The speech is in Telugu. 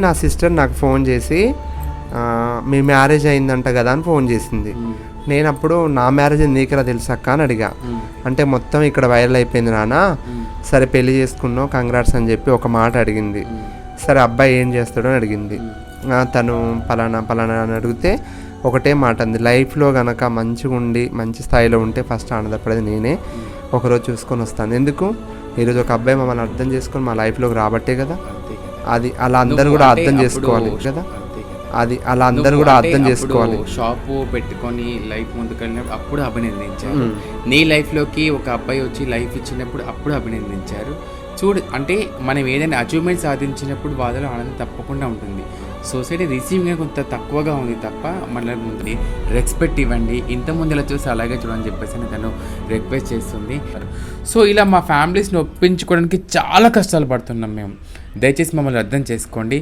నా సిస్టర్ నాకు ఫోన్ చేసి మీ మ్యారేజ్ అయిందంట కదా అని ఫోన్ చేసింది. నేను అప్పుడు నా మ్యారేజ్ నీకురా తెలుసక్క అని అడిగా. అంటే మొత్తం ఇక్కడ వైరల్ అయిపోయింది నాన్న, సరే పెళ్లి చేసుకున్నావు కంగ్రాట్స్ అని చెప్పి ఒక మాట అడిగింది. సరే అబ్బాయి ఏం చేస్తాడో అని అడిగింది. తను పలానా పలానా అని అడిగితే ఒకటే మాట అంది, లైఫ్లో కనుక మంచిగా ఉండి మంచి స్థాయిలో ఉంటే ఫస్ట్ ఆనందపడేది నేనే, ఒకరోజు చూసుకొని వస్తాను. ఎందుకు ఈరోజు ఒక అబ్బాయి మమ్మల్ని అర్థం చేసుకొని మా లైఫ్లోకి రాబట్టే కదా. అది అలా అందరూ కూడా అర్థం చేసుకోవాలి కదా. అది అలా అందరూ కూడా అర్థం చేసుకోవాలి. షాపు పెట్టుకొని లైఫ్ ముందుకెళ్ళినప్పుడు అప్పుడు అభినందించారు. నీ లైఫ్లోకి ఒక అబ్బాయి వచ్చి లైఫ్ ఇచ్చినప్పుడు అప్పుడు అభినందించారు. చూడు, అంటే మనం ఏదైనా అచీవ్మెంట్ సాధించినప్పుడు వాళ్ళలో ఆనందం తప్పకుండా ఉంటుంది. సొసైటీ రిసీవింగ్ కొంత తక్కువగా ఉంది తప్ప మన ముందు రెస్పెక్ట్ ఇవ్వండి, ఇంతకుముందు ఇలా చూసి అలాగే చూడని చెప్పేసి తను రిక్వెస్ట్ చేస్తుంది. సో ఇలా మా ఫ్యామిలీస్ని ఒప్పించుకోవడానికి చాలా కష్టాలు పడుతున్నాం మేము. దయచేసి మమ్మల్ని అర్థం చేసుకోండి.